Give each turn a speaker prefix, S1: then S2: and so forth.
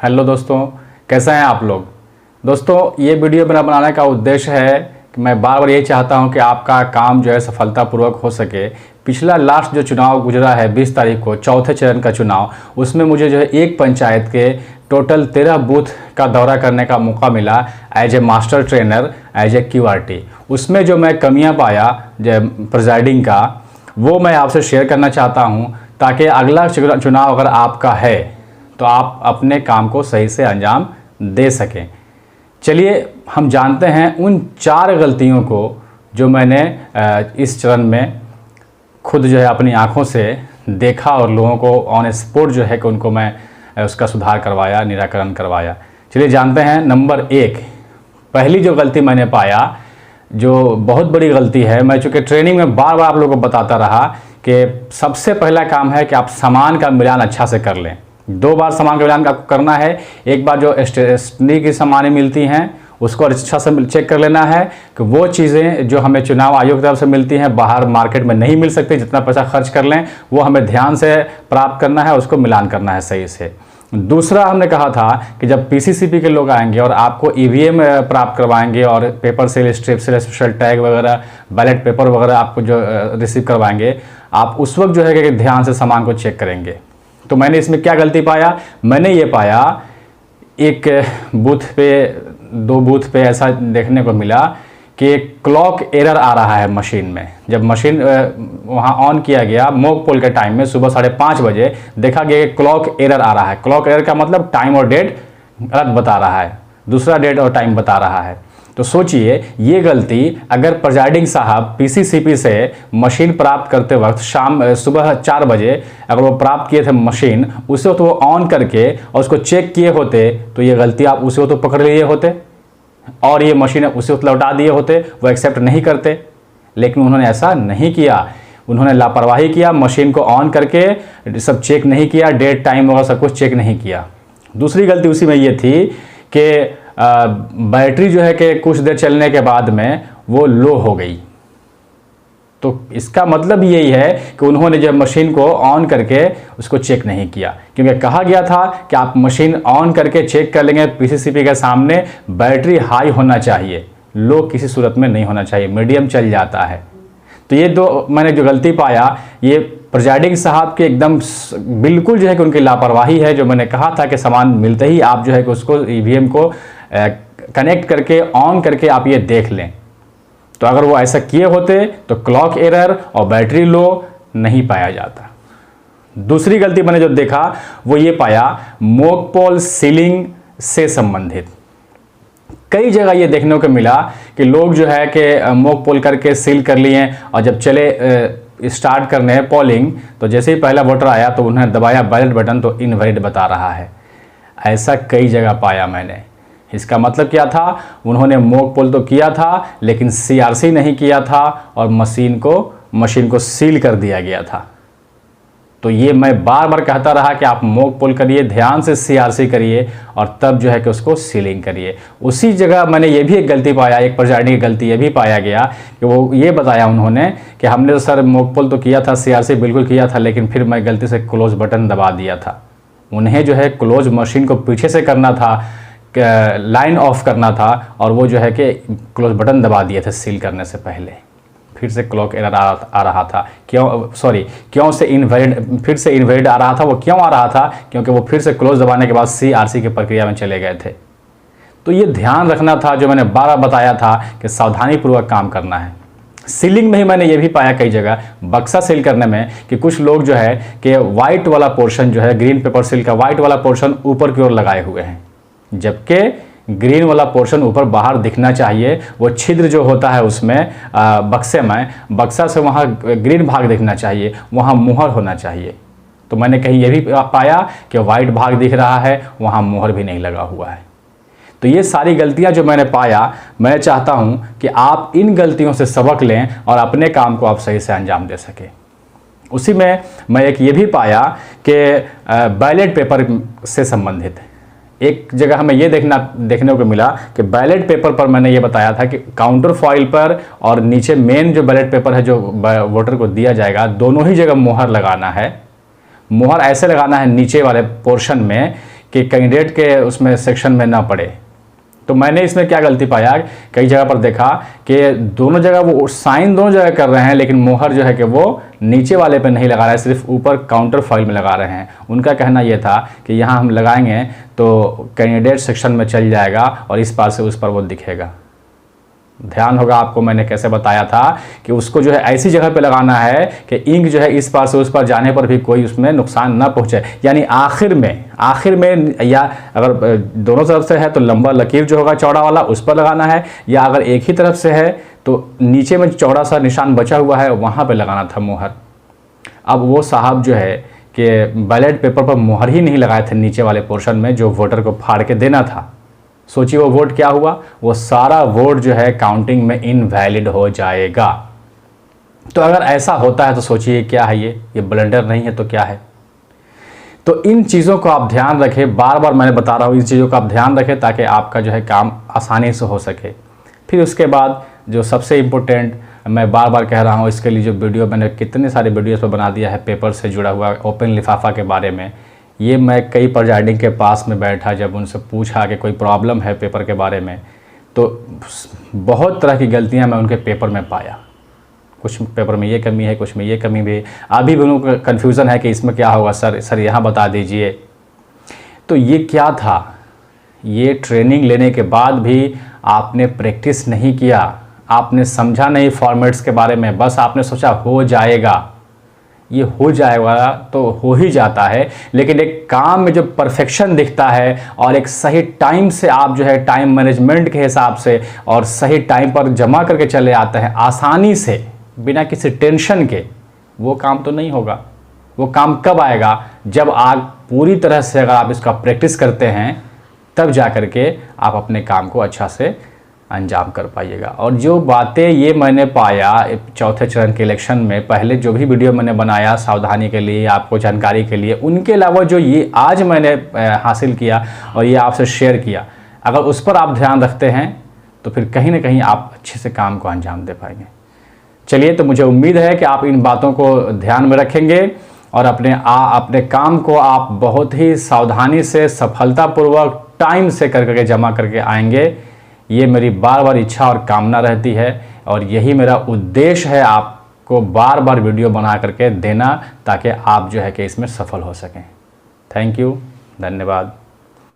S1: Hello दोस्तों, कैसे हैं आप लोग। दोस्तों, ये वीडियो मेरा बनाने का उद्देश्य है कि मैं बार बार यही चाहता हूं कि आपका काम जो है सफलतापूर्वक हो सके। पिछला लास्ट जो चुनाव गुजरा है 20 तारीख को, चौथे चरण का चुनाव, उसमें मुझे जो है एक पंचायत के टोटल 13 बूथ का दौरा करने का मौका मिला as a master trainer, as a QRT। उसमें जो मैं कमियाँ पाया जो प्रिजाइडिंग का, वो मैं आपसे शेयर करना चाहता हूँ, ताकि अगला चुनाव अगर आपका है तो आप अपने काम को सही से अंजाम दे सकें। चलिए हम जानते हैं उन 4 गलतियों को जो मैंने इस चरण में खुद जो है अपनी आंखों से देखा और लोगों को ऑन स्पॉट जो है कि उनको मैं उसका सुधार करवाया, निराकरण करवाया। चलिए जानते हैं। नंबर 1, पहली जो गलती मैंने पाया, जो बहुत बड़ी गलती है, मैं चूँकि ट्रेनिंग में बार बार आप लोगों को बताता रहा कि सबसे पहला काम है कि आप सामान का मिलान अच्छा से कर लें। 2 बार सामान का मिलान आपको करना है। एक बार जो स्टेशनरी की सामानें मिलती हैं उसको अच्छा से चेक कर लेना है कि वो चीज़ें जो हमें चुनाव आयोग की तरफ से मिलती हैं, बाहर मार्केट में नहीं मिल सकती, जितना पैसा खर्च कर लें वो हमें ध्यान से प्राप्त करना है, उसको मिलान करना है सही से। दूसरा हमने कहा था कि जब PCCP के लोग आएंगे और आपको EVM प्राप्त करवाएंगे और paper seal, strip seal, special tag वगैरह, बैलेट पेपर वगैरह आपको जो रिसीव करवाएंगे, आप उस वक्त जो है कि ध्यान से सामान को चेक करेंगे। तो मैंने इसमें क्या गलती पाया, मैंने ये पाया एक बूथ पे, 2 बूथ पे ऐसा देखने को मिला कि क्लॉक एरर आ रहा है मशीन में। जब मशीन वहाँ ऑन किया गया मॉक पोल के टाइम में सुबह 5:30 बजे, देखा गया कि क्लॉक एरर आ रहा है। क्लॉक एरर का मतलब टाइम और डेट गलत बता रहा है, दूसरा डेट और टाइम बता रहा है। तो सोचिए, ये गलती अगर प्रिजाइडिंग साहब PCCP से मशीन प्राप्त करते वक्त सुबह 4 बजे अगर वो प्राप्त किए थे मशीन, उसे तो वो ऑन करके और उसको चेक किए होते तो ये गलती आप उसे तो पकड़ लिए होते और ये मशीन उसे लौटा दिए होते, वो एक्सेप्ट नहीं करते। लेकिन उन्होंने ऐसा नहीं किया, उन्होंने लापरवाही किया, मशीन को ऑन करके सब चेक नहीं किया, डेट टाइम वगैरह सब कुछ चेक नहीं किया। दूसरी गलती उसी में ये थी कि बैटरी जो है कि कुछ देर चलने के बाद में वो लो हो गई। तो इसका मतलब यही है कि उन्होंने जब मशीन को ऑन करके उसको चेक नहीं किया, क्योंकि कहा गया था कि आप मशीन ऑन करके चेक कर लेंगे PCCP के सामने, बैटरी हाई होना चाहिए, लो किसी सूरत में नहीं होना चाहिए, मीडियम चल जाता है। तो ये 2 मैंने जो गलती पाया, ये प्रिजाइडिंग साहब के एकदम बिल्कुल जो है कि उनकी लापरवाही है। जो मैंने कहा था कि सामान मिलते ही आप जो है कि उसको EVM को कनेक्ट करके ऑन करके आप ये देख लें। तो अगर वो ऐसा किए होते तो क्लॉक एरर और बैटरी लो नहीं पाया जाता। दूसरी गलती मैंने जो देखा वो ये पाया, मॉक पोल सीलिंग से संबंधित। कई जगह ये देखने को मिला कि लोग जो है कि मॉक पोल करके सील कर लिए और जब चले स्टार्ट करने पोलिंग, तो जैसे ही पहला वोटर आया तो उन्होंने दबाया बैलेट बटन तो इनवैलिड बता रहा है। ऐसा कई जगह पाया मैंने। इसका मतलब क्या था, उन्होंने मॉक पोल तो किया था लेकिन CRC नहीं किया था और मशीन को सील कर दिया गया था। तो ये मैं बार बार कहता रहा कि आप मॉक पोल करिए, ध्यान से CRC करिए और तब जो है कि उसको सीलिंग करिए। उसी जगह मैंने ये भी एक गलती पाया, एक प्रिजाइडिंग की गलती ये भी पाया गया कि वो ये बताया उन्होंने कि हमने तो सर मॉक पोल तो किया था, CRC बिल्कुल किया था, लेकिन फिर मैं गलती से क्लोज बटन दबा दिया था। उन्हें जो है क्लोज मशीन को पीछे से करना था, लाइन ऑफ करना था, और वो जो है कि क्लोज बटन दबा दिए थे सील करने से पहले। फिर से क्लॉक एरर आ रहा था। क्यों से इनवैलिड, फिर से इनवैलिड आ रहा था। वो क्यों आ रहा था, क्योंकि वो फिर से क्लोज दबाने के बाद CRC की प्रक्रिया में चले गए थे। तो ये ध्यान रखना था, जो मैंने बार बार बताया था कि सावधानीपूर्वक काम करना है। सीलिंग में ही मैंने ये भी पाया कई जगह बक्सा सील करने में कि कुछ लोग जो है कि वाइट वाला पोर्शन जो है, ग्रीन पेपर सील का वाइट वाला पोर्शन ऊपर की ओर लगाए हुए हैं, जबकि ग्रीन वाला पोर्शन ऊपर बाहर दिखना चाहिए। वो छिद्र जो होता है उसमें बक्से में, बक्सा से वहाँ ग्रीन भाग दिखना चाहिए, वहाँ मुहर होना चाहिए। तो मैंने कहीं ये भी पाया कि वाइट भाग दिख रहा है, वहाँ मुहर भी नहीं लगा हुआ है। तो ये सारी गलतियाँ जो मैंने पाया, मैं चाहता हूँ कि आप इन गलतियों से सबक लें और अपने काम को आप सही से अंजाम दे सकें। उसी में मैं एक ये भी पाया कि बैलेट पेपर से संबंधित एक जगह हमें ये देखने को मिला कि बैलेट पेपर पर मैंने ये बताया था कि काउंटर फॉइल पर और नीचे मेन जो बैलेट पेपर है जो वोटर को दिया जाएगा, दोनों ही जगह मुहर लगाना है। मुहर ऐसे लगाना है नीचे वाले पोर्शन में कि कैंडिडेट के उसमें सेक्शन में ना पड़े। तो मैंने इसमें क्या गलती पाया, कई जगह पर देखा कि दोनों जगह वो साइन दोनों जगह कर रहे हैं, लेकिन मोहर जो है कि वो नीचे वाले पे नहीं लगा रहा है, सिर्फ ऊपर काउंटर फाइल में लगा रहे हैं। उनका कहना ये था कि यहाँ हम लगाएंगे तो कैंडिडेट सेक्शन में चल जाएगा और इस पार से उस पर वो दिखेगा। ध्यान होगा आपको मैंने कैसे बताया था कि उसको जो है ऐसी जगह पे लगाना है कि इंक जो है इस पार से उस पार जाने पर भी कोई उसमें नुकसान ना पहुंचे। यानी आखिर में या अगर दोनों तरफ से है तो लंबा लकीर जो होगा चौड़ा वाला उस पर लगाना है, या अगर एक ही तरफ से है तो नीचे में चौड़ा सा निशान बचा हुआ है वहाँ पर लगाना था मोहर। अब वो साहब जो है कि बैलेट पेपर पर मोहर ही नहीं लगाए थे नीचे वाले पोर्शन में जो वोटर को फाड़ के देना था। सोचिए वो वोट क्या हुआ, वो सारा वोट जो है काउंटिंग में इनवैलिड हो जाएगा। तो अगर ऐसा होता है तो सोचिए क्या है ये ब्लंडर नहीं है तो क्या है। तो इन चीज़ों को आप ध्यान रखें, बार बार मैंने बता रहा हूँ, इन चीज़ों का आप ध्यान रखें ताकि आपका जो है काम आसानी से हो सके। फिर उसके बाद जो सबसे इम्पोर्टेंट मैं बार बार कह रहा हूँ, इसके लिए जो वीडियो मैंने कितने सारे वीडियोस पर बना दिया है पेपर से जुड़ा हुआ ओपन लिफाफा के बारे में। ये मैं कई प्रिजाइडिंग के पास में बैठा, जब उनसे पूछा कि कोई प्रॉब्लम है पेपर के बारे में, तो बहुत तरह की गलतियां मैं उनके पेपर में पाया। कुछ पेपर में ये कमी है, कुछ में ये कमी भी है। अभी भी उनको कन्फ्यूज़न है कि इसमें क्या होगा सर यहाँ बता दीजिए। तो ये क्या था, ये ट्रेनिंग लेने के बाद भी आपने प्रैक्टिस नहीं किया, आपने समझा नहीं फॉर्मेट्स के बारे में, बस आपने सोचा हो जाएगा। ये हो जाएगा तो हो ही जाता है, लेकिन एक काम में जो परफेक्शन दिखता है और एक सही टाइम से आप जो है टाइम मैनेजमेंट के हिसाब से और सही टाइम पर जमा करके चले आते हैं आसानी से बिना किसी टेंशन के, वो काम तो नहीं होगा। वो काम कब आएगा, जब आप पूरी तरह से अगर आप इसका प्रैक्टिस करते हैं तब जा कर के आप अपने काम को अच्छा से अंजाम कर पाइएगा। और जो बातें ये मैंने पाया चौथे चरण के इलेक्शन में, पहले जो भी वीडियो मैंने बनाया सावधानी के लिए, आपको जानकारी के लिए, उनके अलावा जो ये आज मैंने हासिल किया और ये आपसे शेयर किया, अगर उस पर आप ध्यान रखते हैं तो फिर कहीं ना कहीं आप अच्छे से काम को अंजाम दे पाएंगे। चलिए, तो मुझे उम्मीद है कि आप इन बातों को ध्यान में रखेंगे और अपने काम को आप बहुत ही सावधानी से सफलतापूर्वक टाइम से करके जमा करके आएंगे। ये मेरी बार बार इच्छा और कामना रहती है और यही मेरा उद्देश्य है, आपको बार बार वीडियो बना करके देना ताकि आप जो है कि इसमें सफल हो सकें। थैंक यू, धन्यवाद।